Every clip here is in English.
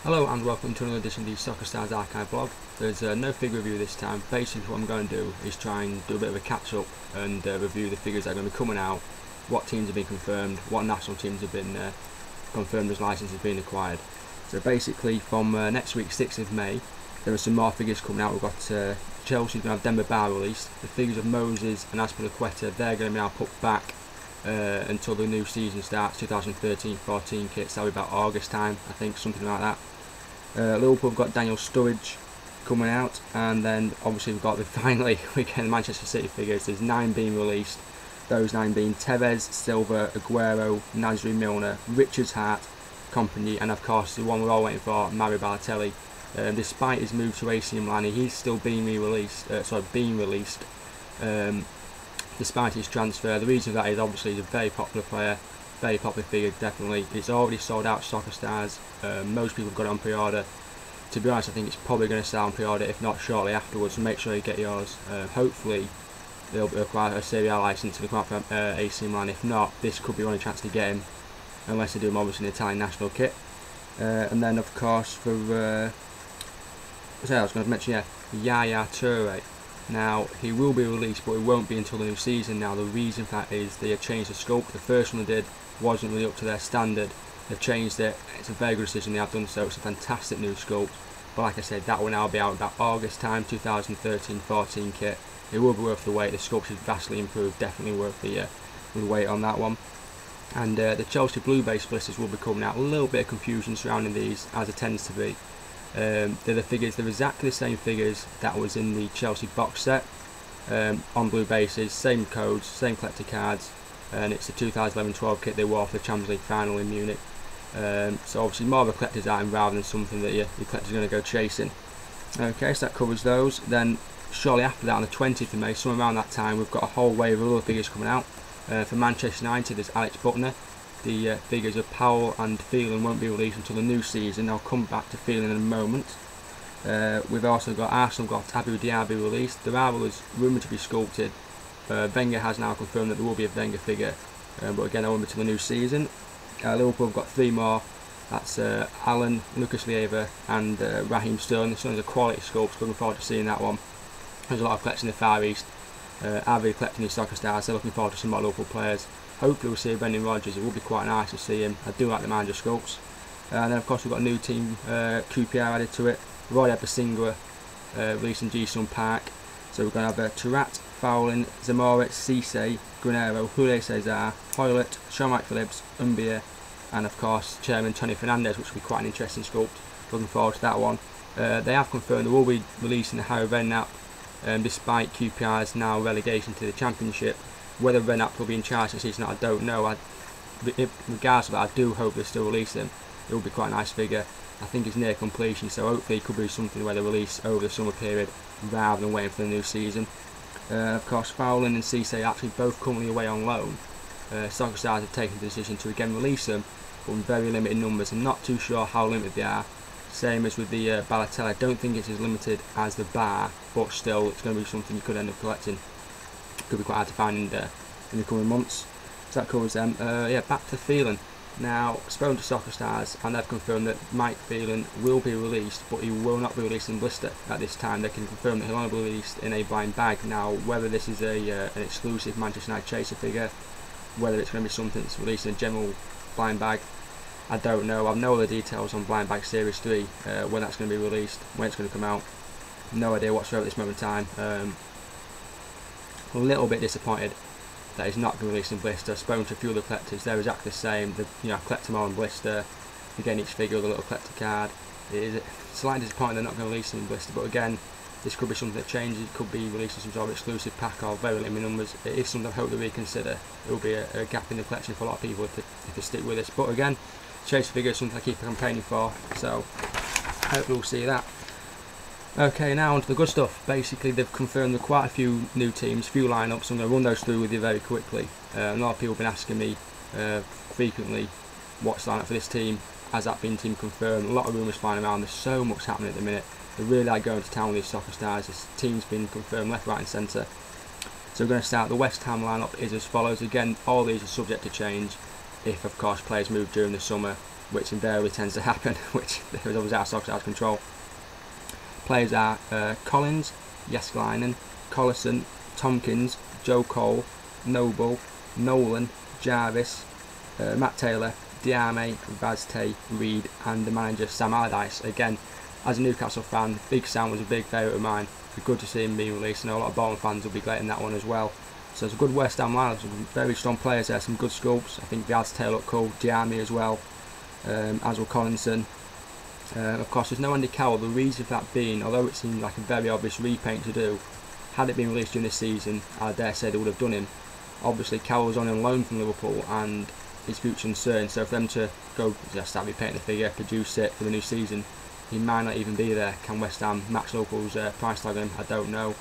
Hello and welcome to another edition of the SoccerStarz Archive blog. There's no figure review this time. Basically what I'm going to do is try and do a bit of a catch up and review the figures that are going to be coming out, what teams have been confirmed, what national teams have been confirmed as licenses being acquired. So basically from next week 6th of May there are some more figures coming out. We've got Chelsea's going to have Demba Ba released. The figures of Moses and Azpilicueta, they're going to be now put back until the new season starts, 2013-14 kits. That'll be about August time, I think, something like that. Liverpool have got Daniel Sturridge coming out, and then obviously we've got finally we get the Manchester City figures. There's 9 being released, those 9 being Tevez, Silva, Aguero, Nasri, Milner, Richards, Hart, Company, and of course the one we're all waiting for, Mario Balotelli. Despite his move to AC Milan, he's still being released. Despite his transfer. The reason for that is obviously he's a very popular player, very popular figure, definitely. It's already sold out SoccerStarz. Most people have got it on pre-order. To be honest, I think it's probably going to sell on pre-order, if not shortly afterwards, so make sure you get yours. Hopefully they'll acquire a Serie A license and come out from AC Milan. If not, this could be the only chance to get him, unless they do him obviously in the Italian national kit. And then of course for I was going to mention, Yaya Toure. Now he will be released, but it won't be until the new season. Now the reason for that is they have changed the sculpt. The first one they did wasn't really up to their standard. They've changed it. It's a very good decision they have done so. It's a fantastic new sculpt. But like I said, that will now be out about August time, 2013-14 kit. It will be worth the wait. The sculpt is vastly improved. Definitely worth the wait on that one. And the Chelsea blue base blisters will be coming out. A little bit of confusion surrounding these, as it tends to be. They're the figures. They're exactly the same figures that was in the Chelsea box set, on blue bases, same codes, same collector cards, and it's the 2011-12 kit they wore for the Champions League final in Munich. So obviously more of a collector's item rather than something that your collector's going to go chasing. Okay, so that covers those. Then shortly after that, on the 20th of May, somewhere around that time, we've got a whole wave of other figures coming out. For Manchester United, there's Alex Buckner. The figures of Powell and Phelan won't be released until the new season. I'll come back to Phelan in a moment. We've also got Arsenal got Abu Diaby released. There was rumoured to be sculpted. Wenger has now confirmed that there will be a Wenger figure, but again, that won't be until the new season. Liverpool have got 3 more. That's Alan, Lucas Leiva, and Raheem Sterling. This one's a quality sculpt. Looking forward to seeing that one. There's a lot of collects in the Far East. Avi collecting his SoccerStarz, so looking forward to some more local players. Hopefully we'll see Brendan Rodgers. It will be quite nice to see him. I do like the manager sculpts. And then of course we've got a new team, QPR added to it. We've already had Basingwa released in G-Sun Park. So we're going to have Turat, Fowlin, Zamora, Cisse, Granero, Julio Cesar, Hoylett, Sean Phillips, Umbia, and of course Chairman Tony Fernandez, which will be quite an interesting sculpt. Looking forward to that one. They have confirmed they will be releasing the Harry Redknapp, despite QPR's now relegation to the Championship. Whether Redknapp will be in charge this season, I don't know. Regardless of that, I do hope they still release him. It will be quite a nice figure. I think it's near completion, so hopefully it could be something where they release over the summer period rather than waiting for the new season. Of course, Fowlin and Cisse are actually both currently away on loan. SoccerStarz have taken the decision to again release them, but in very limited numbers. I'm not too sure how limited they are. Same as with the Balotelli. I don't think it's as limited as the bar, but still it's going to be something you could end up collecting. Could be quite hard to find in the coming months. So that covers them. Back to Phelan. Now, spoken to SoccerStarz, and they've confirmed that Mike Phelan will be released, but he will not be released in blister at this time. They can confirm that he'll only be released in a blind bag. Now, whether this is an exclusive Manchester United chaser figure, whether it's going to be something that's released in a general blind bag, I don't know. I've no other details on Blind Bag Series 3, when that's going to be released, when it's going to come out. No idea whatsoever at this moment in time. A little bit disappointed that he's not been released in blister. I've spoken to a few of the collectors, they're exactly the same. I collect them all in blister. Again, each figure with a little collector card. It is slightly disappointing they're not going to release them in blister, but again, this could be something that changes. It could be released in some sort of exclusive pack or very limited numbers. It is something I hope they reconsider. It will be a gap in the collection for a lot of people if they stick with this. But again, chase figure is something I keep campaigning for, so hopefully we'll see that. Okay, now on to the good stuff. Basically, they've confirmed there are quite a few new teams, few lineups. I'm going to run those through with you very quickly. A lot of people have been asking me frequently what's the lineup for this team. Has that been team confirmed? A lot of rumours flying around. There's so much happening at the minute. They really are going to town with these SoccerStarz. This team's been confirmed left, right and centre. So we're going to start. The West Ham lineup is as follows. Again, all these are subject to change. if of course players move during the summer, which invariably tends to happen, which is always out of control. Players are Collins, Jääskeläinen, Collison, Tompkins, Joe Cole, Noble, Nolan, Jarvis, Matt Taylor, Diame, Vazte, Reed, and the manager Sam Allardyce. Again, as a Newcastle fan, Big Sam was a big favourite of mine. It'd be good to see him being released. I know a lot of Bolton fans will be great in that one as well. So it's a good West Ham lineup, some very strong players there, some good scopes. I think Vazte looked cool, Diame as well, as will Collinson. Of course, there's no Andy Carroll. The reason for that being, although it seemed like a very obvious repaint to do, had it been released during this season, I dare say they would have done him. Obviously, Carroll was on loan from Liverpool and his future uncertain, so for them to go start repainting the figure, produce it for the new season, he might not even be there. Can West Ham match Liverpool's price tag on him? I don't know.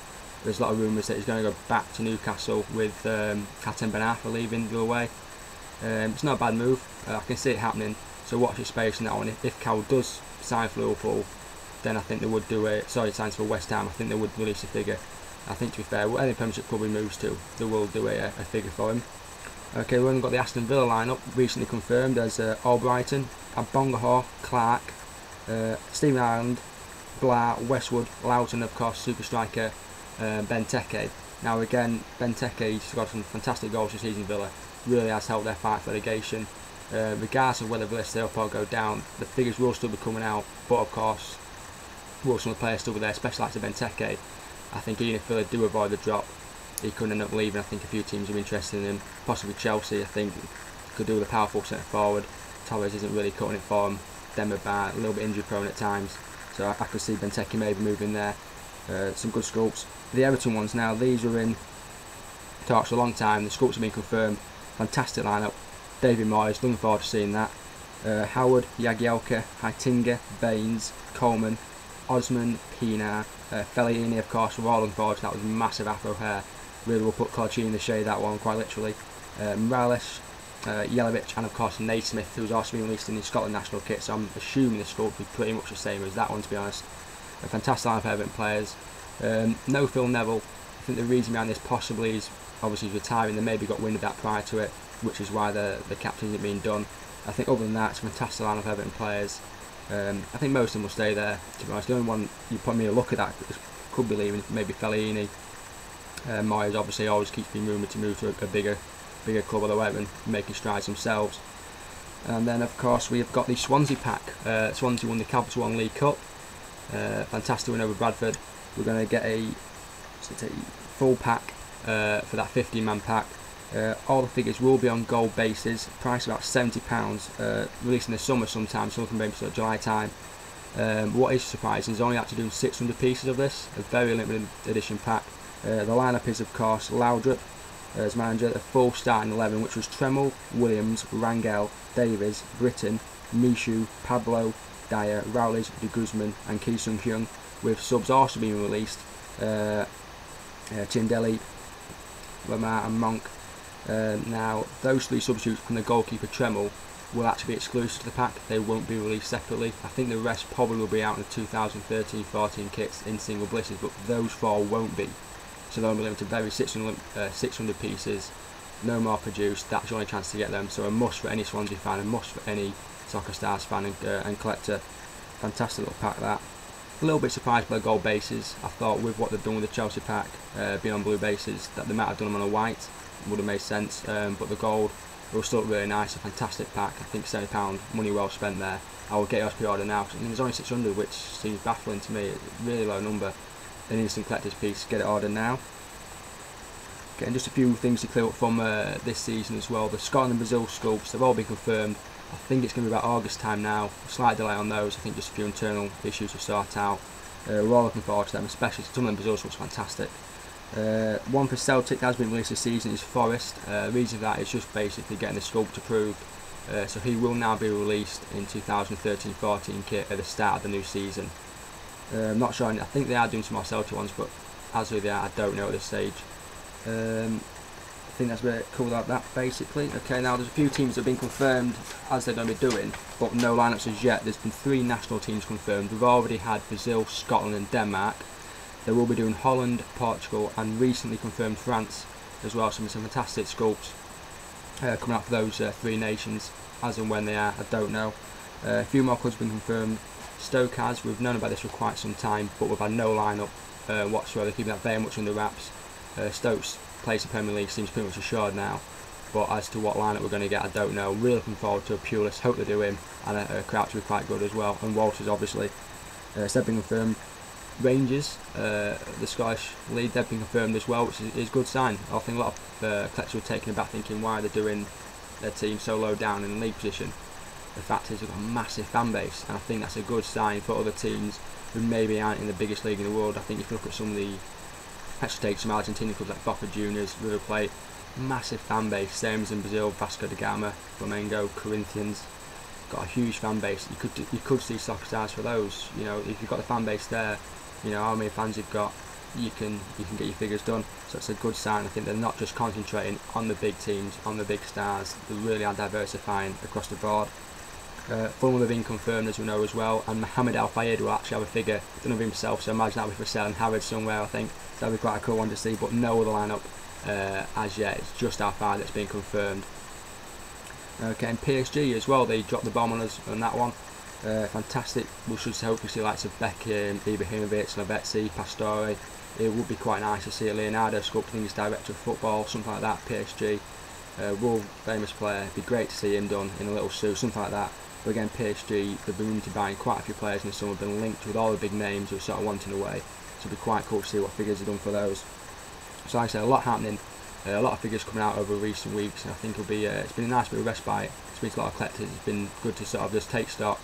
There's a lot of rumours that he's going to go back to Newcastle with Katem Ben Arfa leaving the away. It's not a bad move. I can see it happening. So watch your space on that one. If Carroll does sign for Liverpool, then I think they would do a signs for West Ham. I think they would release a figure. I think, to be fair, any Premiership club he moves to, they will do a figure for him. Okay, we've only got the Aston Villa lineup recently confirmed as Albrighton, Abongahaw, Clark, Stephen Ireland, Blair, Westwood, Loughton, of course, super striker Benteke. Now again, Benteke's got some fantastic goals this season. Villa really has helped their fight for relegation. Regardless of whether Villa stay up or go down, the figures will still be coming out. But of course, will some of the players still be there, especially like Benteke. I think even if Villa do avoid the drop, he could end up leaving. I think a few teams are interested in him, possibly Chelsea. I think could do with a powerful centre forward. Torres isn't really cutting it for him. Demba Ba, a little bit injury prone at times, so I could see Benteke maybe moving there. Some good scopes. The Everton ones now, these were in talks for a long time. The scopes have been confirmed. Fantastic lineup. David Moyes, looking forward to seeing that. Howard, Jagielka, Heitinga, Baines, Coleman, Osman, Pienaar, Fellaini, of course, we're all looking forward to that. Was massive afro hair. Really will put Colaccini in the shade, that one, quite literally. Morales, Jelavic, and of course Naismith, who's also been released in the Scotland national kit, so I'm assuming the scope will be pretty much the same as that one, to be honest. A fantastic lineup of Everton players. No Phil Neville. I think the reason behind this possibly is obviously he's retiring. They maybe got wind of that prior to it, which is why the captain isn't being done. I think other than that, it's a fantastic lineup of Everton players. I think most of them will stay there, to be honest. The only one you put me a look at that could be leaving, maybe Fellaini. Moyes obviously always keeps being rumoured to move to a bigger club, although Everton making strides themselves. And then of course we have got the Swansea pack. Swansea won the Capital One League Cup. Fantastic win over Bradford. We're going to get a full pack for that 15-man pack. All the figures will be on gold bases. Price about £70. Released in the summer sometime, so looking maybe sort of July time. What is surprising is only actually doing 600 pieces of this. A very limited edition pack. The lineup is of course Laudrup as manager, the full starting 11, which was Tremmel, Williams, Rangel, Davies, Britton, Mishu, Pablo, Dyer, Rowley, De Guzman and Ki Sung-hyun, with subs also being released, Chindelli, Lamar and Monk. Now those three substitutes from the goalkeeper Tremmel will actually be exclusive to the pack. They won't be released separately. I think the rest probably will be out in the 2013-14 kits in single blisters, but those four won't be. So they'll be limited to very 600 pieces, no more produced. That's your only chance to get them. So a must for any Swansea fan, a must for any SoccerStarz fan and collector. Fantastic little pack that. A little bit surprised by the gold bases. I thought with what they've done with the Chelsea pack, being on blue bases, that they might have done them on a white. Would have made sense. But the gold will still look really nice. A fantastic pack. I think £70, money well spent there. I will get yours pre-order now. I mean, there's only 600, which seems baffling to me. It's a really low number. An instant collector's piece. Get it ordered now. Okay, and just a few things to clear up from this season as well. The Scotland and Brazil scopes, they've all been confirmed. I think it's going to be about August time now. A slight delay on those. I think just a few internal issues to sort out. We're all looking forward to them, especially Scotland and Brazil scopes fantastic. One for Celtic that has been released this season is Forrest. The reason for that is just basically getting the sculpt approved. So he will now be released in 2013-14 kit at the start of the new season. I'm not sure, I think they are doing some more Celtic ones, but as who they are, I don't know at this stage. I think that's where it cool out that basically. Okay, now there's a few teams that have been confirmed as they're going to be doing, but no lineups as yet. There's been 3 national teams confirmed. We've already had Brazil, Scotland and Denmark. They will be doing Holland, Portugal and recently confirmed France as well, some fantastic scopes. coming out for those 3 nations. As and when they are, I don't know. A few more clubs have been confirmed. Stoke has, we've known about this for quite some time, but we've had no lineup whatsoever, keeping that very much under wraps. Stoke's place in Premier League seems pretty much assured now, but as to what lineup we're going to get, I don't know. Really looking forward to a Pulis, hope they do him, and Crouch will be quite good as well, and Walters obviously. So they've been confirmed. Rangers, the Scottish league, they've been confirmed as well, which is a good sign. I think a lot of collectors were taken aback thinking why they're doing their team so low down in the league position. The fact is they've got a massive fan base, and I think that's a good sign for other teams who maybe aren't in the biggest league in the world. I think if you look at some of the, actually take some Argentinian clubs like Boca Juniors, River Plate, massive fan base, same as in Brazil, Vasco da Gama, Flamengo, Corinthians, got a huge fan base. You could see SoccerStarz for those. You know, if you've got the fan base there, you know how many fans you've got, you can get your figures done. So it's a good sign. I think they're not just concentrating on the big teams, on the big stars. They really are diversifying across the board. Fulham have been confirmed, as we know as well, and Mohamed Al Fayed will actually have a figure, don't know himself, so imagine that'll be for sale in Harrods somewhere, I think. So that'll be quite a cool one to see, but no other lineup as yet. It's just Al Fayed that's been confirmed. Okay, and PSG as well, they dropped the bomb on us on that one. Fantastic. We should hopefully see likes of Beckham, Ibrahimovic, Lavezzi, Pastore. It would be quite nice to see a Leonardo sculpting his director of football, something like that. PSG, world famous player. It'd be great to see him done in a little suit, something like that. But again, PSG, they've been rumored to buying quite a few players in the summer, been linked with all the big names who are sort of wanting away. So it'd be quite cool to see what figures are done for those. So like I said, a lot happening, a lot of figures coming out over recent weeks, and I think it'll be it's been a nice bit of respite. It's been a lot of collectors. It's been good to sort of just take stock,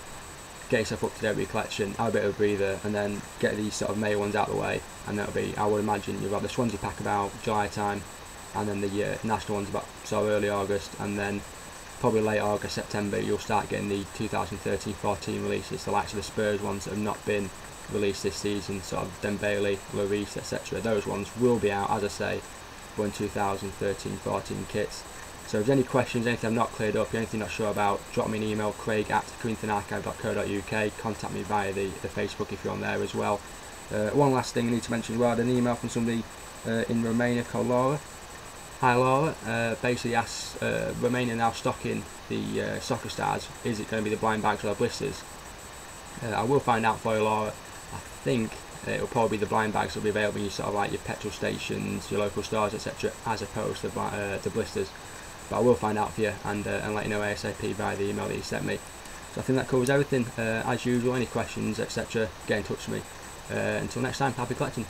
get yourself up to date with your collection, have a bit of a breather, and then get these sort of May ones out of the way. And that'll be, I would imagine, you'll have the Swansea pack about July time, and then the national ones about sort of early August, and then probably late August, September, you'll start getting the 2013-14 releases, the likes of the Spurs ones that have not been released this season, sort of Dembele, Lloris, etc. Those ones will be out, as I say, for 2013-14 kits. So if there's any questions, anything I've not cleared up, anything you're not sure about, drop me an email, craig@corinthianarchive.co.uk, contact me via the Facebook if you're on there as well. One last thing I need to mention as well, I had an email from somebody in Romania called Laura. Hi Laura, basically asks, Romania now stocking the SoccerStarz, is it going to be the blind bags or the blisters? I will find out for you, Laura. I think it'll probably be the blind bags that will be available in your sort of like your petrol stations, your local stores, etc., as opposed to the blisters. But I will find out for you and let you know ASAP via the email that you sent me. So I think that covers everything. As usual, any questions, etc., get in touch with me. Until next time, happy collecting.